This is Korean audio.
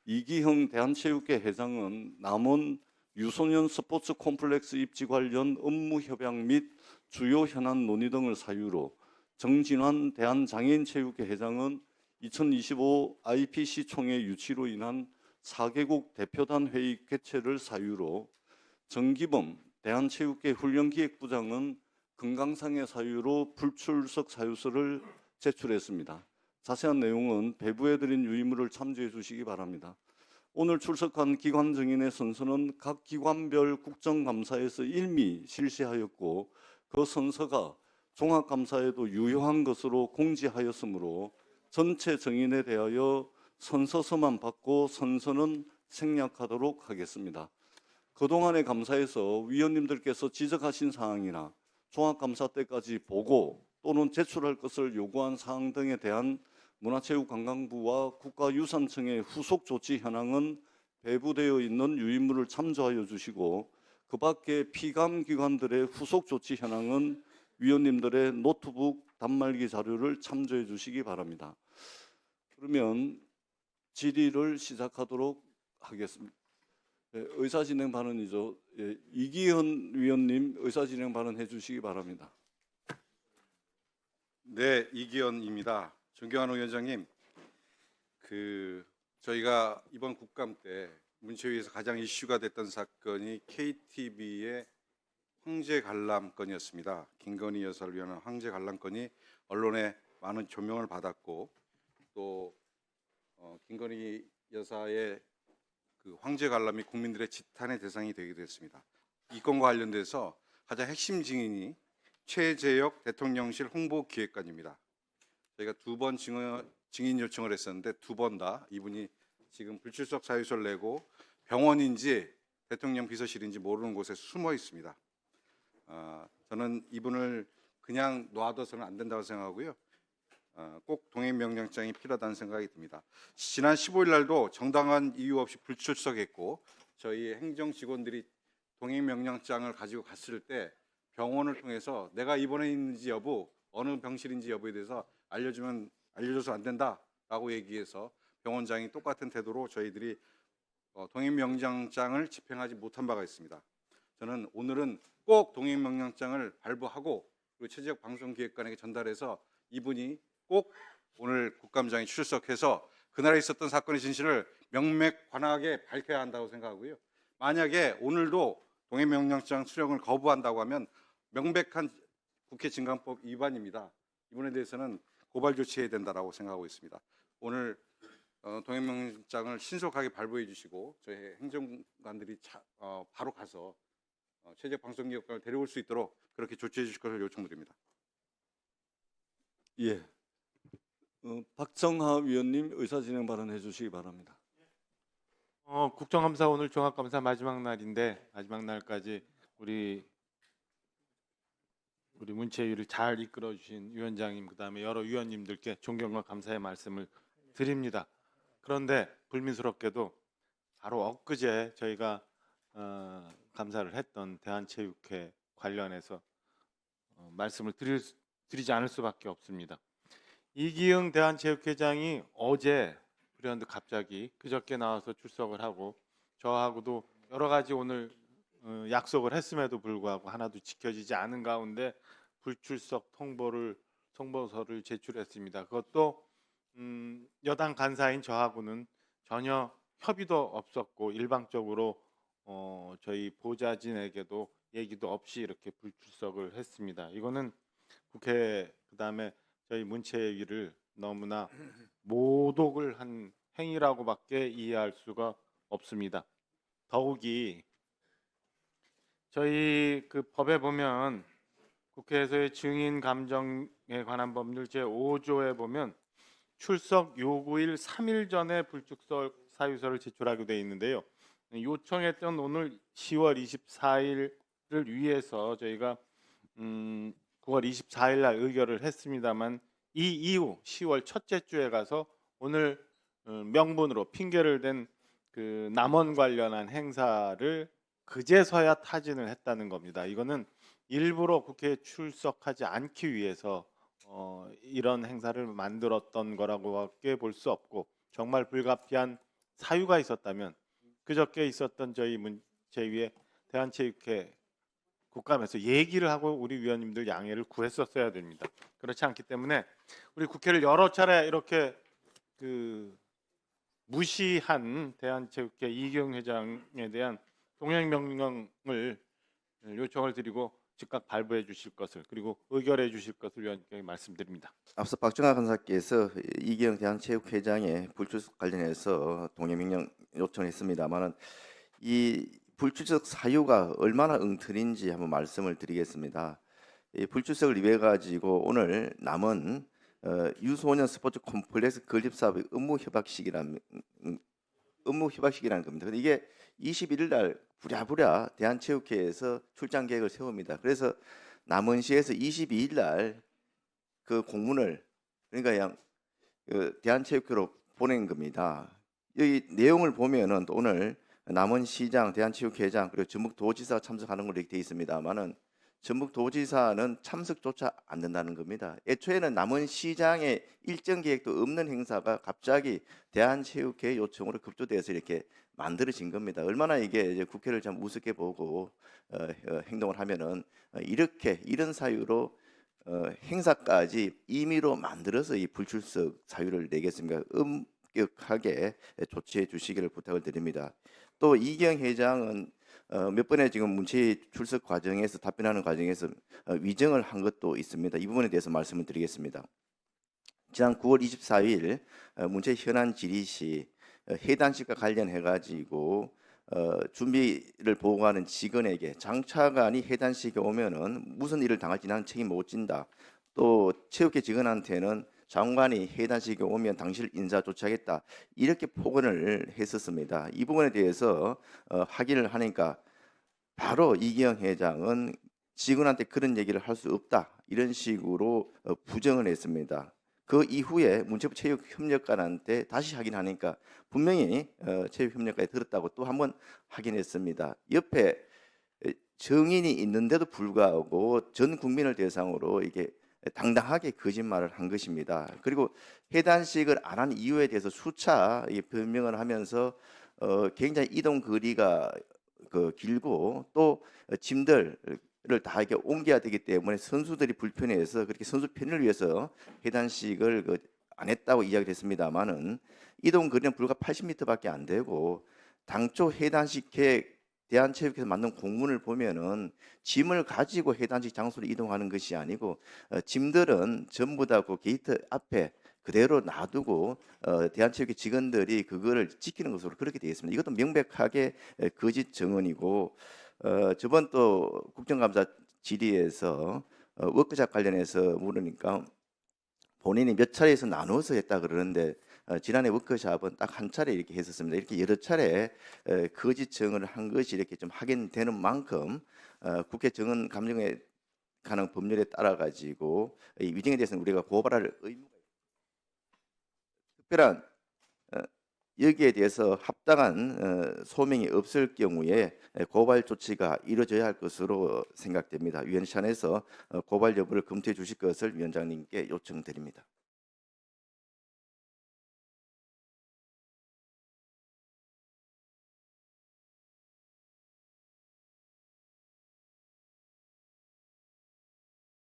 이기형 대한체육회 회장은 남원 유소년 스포츠 콤플렉스 입지 관련 업무 협약 및 주요 현안 논의 등을 사유로, 정진환 대한장애인체육회 회장은 2025 IPC 총회 유치로 인한 4개국 대표단 회의 개최를 사유로, 정기범 대한체육회 훈련기획부장은 건강상의 사유로 불출석 사유서를 제출했습니다. 자세한 내용은 배부해드린 유의물을 참조해 주시기 바랍니다. 오늘 출석한 기관 증인의 선서는 각 기관별 국정감사에서 일미 실시하였고, 그 선서가 종합감사에도 유효한 것으로 공지하였으므로 전체 증인에 대하여 선서서만 받고 선서는 생략하도록 하겠습니다. 그동안의 감사에서 위원님들께서 지적하신 사항이나 종합감사 때까지 보고 또는 제출할 것을 요구한 사항 등에 대한 문화체육관광부와 국가유산청의 후속 조치 현황은 배부되어 있는 유의물을 참조하여 주시고, 그 밖에 피감기관들의 후속 조치 현황은 위원님들의 노트북 단말기 자료를 참조해 주시기 바랍니다. 그러면 질의를 시작하도록 하겠습니다. 의사진행 발언이죠. 이기현 위원님 의사진행 발언해 주시기 바랍니다. 네, 이기현입니다. 존경하는 위원장님, 저희가 이번 국감 때 문체위에서 가장 이슈가 됐던 사건이 KTV의 황제 관람권이었습니다. 김건희 여사를 위한 황제 관람권이 언론에 많은 조명을 받았고, 또 김건희 여사의 그 황제 관람이 국민들의 지탄의 대상이 되기도 했습니다. 이 건과 관련돼서 가장 핵심 증인이 최재혁 대통령실 홍보기획관입니다. 저희가 2번 증인 요청을 했었는데 2번 다 이분이 지금 불출석 사유서를 내고 병원인지 대통령 비서실인지 모르는 곳에 숨어 있습니다. 저는 이분을 그냥 놔둬서는 안 된다고 생각하고요. 꼭 동행명령장이 필요하다는 생각이 듭니다. 지난 15일 날도 정당한 이유 없이 불출석했고, 저희 행정 직원들이 동행명령장을 가지고 갔을 때 병원을 통해서 내가 입원해 있는지 여부, 어느 병실인지 여부에 대해서 알려줘서 안 된다라고 얘기해서 병원장이 똑같은 태도로 저희들이 동행명령장을 집행하지 못한 바가 있습니다. 저는 오늘은 꼭 동행명령장을 발부하고 그리고 최재혁 방송기획관에게 전달해서 이분이 꼭 오늘 국감장에 출석해서 그날에 있었던 사건의 진실을 명맥관하게 밝혀야 한다고 생각하고요. 만약에 오늘도 동행명령장 수령을 거부한다고 하면 명백한 국회 증감법 위반입니다. 이분에 대해서는 고발 조치해야 된다고 생각하고 있습니다. 오늘 동행명령장을 신속하게 발부해 주시고 저희 행정관들이 바로 가서 최재혁 방송기획관을 데려올 수 있도록 그렇게 조치해 주실 것을 요청드립니다. 예. 박정하 위원님 의사진행 발언해 주시기 바랍니다. 국정감사 오늘 종합감사 마지막 날인데 마지막 날까지 우리 문체위를 잘 이끌어 주신 위원장님, 그다음에 여러 위원님들께 존경과 감사의 말씀을 드립니다. 그런데 불미스럽게도 바로 엊그제 저희가 감사를 했던 대한체육회 관련해서 말씀을 드리지 않을 수밖에 없습니다. 이기흥 대한체육회장이 어제 불현듯 갑자기 그저께 나와서 출석을 하고 저하고도 여러 가지 오늘 약속을 했음에도 불구하고 하나도 지켜지지 않은 가운데 불출석 통보서를 제출했습니다. 그것도 여당 간사인 저하고는 전혀 협의도 없었고 일방적으로 저희 보좌진에게도 얘기도 없이 이렇게 불출석을 했습니다. 이거는 국회 그다음에 저희 문체위를 너무나 모독을 한 행위라고밖에 이해할 수가 없습니다. 더욱이 저희 그 법에 보면 국회에서의 증인 감정에 관한 법률 제5조에 보면 출석 요구일 3일 전에 불출석 사유서를 제출하게 되어 있는데요. 요청했던 오늘 10월 24일을 위해서 저희가 9월 24일 날 의결을 했습니다만 이 이후 10월 첫째 주에 가서 오늘 명분으로 핑계를 댄 그 남원 관련한 행사를 그제서야 타진을 했다는 겁니다. 이거는 일부러 국회에 출석하지 않기 위해서 이런 행사를 만들었던 거라고밖에 볼 수 없고 정말 불가피한 사유가 있었다면 그저께 있었던 저희 문체위의 대한체육회 국감에서 얘기를 하고 우리 위원님들 양해를 구했었어야 됩니다. 그렇지 않기 때문에 우리 국회를 여러 차례 이렇게 무시한 대한체육회 이기영 회장에 대한 동행 명령을 요청을 드리고 즉각 발부해 주실 것을, 그리고 의결해 주실 것을 위원님께 말씀드립니다. 앞서 박정하 간사께서 이기영 대한체육회장의 불출석 관련해서 동의명령 요청했습니다만은 이 불출석 사유가 얼마나 엉터리인지 한번 말씀을 드리겠습니다. 이 불출석을 위해 가지고 오늘 남은 유소년 스포츠 콤플렉스 건립 사업의 업무 협약식이라는 겁니다. 근데 이게 21일 날 부랴부랴 대한체육회에서 출장 계획을 세웁니다. 그래서 남원시에서 22일 날 그 공문을, 그러니까 그냥 대한체육회로 보낸 겁니다. 여기 내용을 보면은 또 오늘 남원시장, 대한체육회장 그리고 전북도지사 참석하는 걸로 이렇게 되어 있습니다만은 전북도지사는 참석조차 안 된다는 겁니다. 애초에는 남원시장의 일정 계획도 없는 행사가 갑자기 대한체육회 요청으로 급조돼서 이렇게 만들어진 겁니다. 얼마나 이게 이제 국회를 참 우습게 보고 행동을 하면은 이런 사유로 행사까지 임의로 만들어서 이 불출석 사유를 내겠습니까? 엄격하게 조치해 주시기를 부탁을 드립니다. 또 이기영 회장은 몇 번의 지금 문체위 출석 과정에서 답변하는 과정에서 위정을 한 것도 있습니다. 이 부분에 대해서 말씀을 드리겠습니다. 지난 9월 24일 문체위 현안 질의 해단식과 관련해 가지고 준비를 보고하는 직원에게 장차관이 해단식에 오면은 무슨 일을 당할지 나는 책임 못 진다. 또 체육회 직원한테는 장관이 해단식에 오면 당신을 인사 조치하겠다. 이렇게 폭언을 했었습니다. 이 부분에 대해서 확인을 하니까 바로 이기영 회장은 직원한테 그런 얘기를 할 수 없다. 이런 식으로 부정을 했습니다. 그 이후에 문체부 체육협력관한테 다시 확인하니까 분명히 체육협력관이 들었다고 또 한번 확인했습니다. 옆에 정인이 있는데도 불구하고 전 국민을 대상으로 이게 당당하게 거짓말을 한 것입니다. 그리고 해단식을 안 한 이유에 대해서 수차 변명을 하면서 굉장히 이동 거리가 길고 또 짐들을 다 이렇게 옮겨야 되기 때문에 선수들이 불편해서 그렇게 선수 편을 위해서 해단식을 안 했다고 이야기를 했습니다만은 이동 거리는 불과 80m밖에 안 되고 당초 해단식 계획 대한체육회에서 만든 공문을 보면은 짐을 가지고 해단식 장소로 이동하는 것이 아니고 짐들은 전부 다 그 게이트 앞에 그대로 놔두고 대한체육회 직원들이 그거를 지키는 것으로 그렇게 되어 있습니다. 이것도 명백하게 거짓 증언이고 저번 또 국정감사 질의에서 워크샵 관련해서 물으니까 본인이 몇 차례에서 나눠서 했다 그러는데 지난해 워크샵은 딱 한 차례 이렇게 했었습니다. 이렇게 여러 차례 거짓 증언을 한 것이 이렇게 좀 확인되는 만큼 국회 증언 감정에 관한 법률에 따라 가지고 이 위증에 대해서는 우리가 고발할 의무가 있습니다. 특별한 여기에 대해서 합당한 소명이 없을 경우에 고발 조치가 이루어져야 할 것으로 생각됩니다. 위원회 안에서 고발 여부를 검토해 주실 것을 위원장님께 요청드립니다.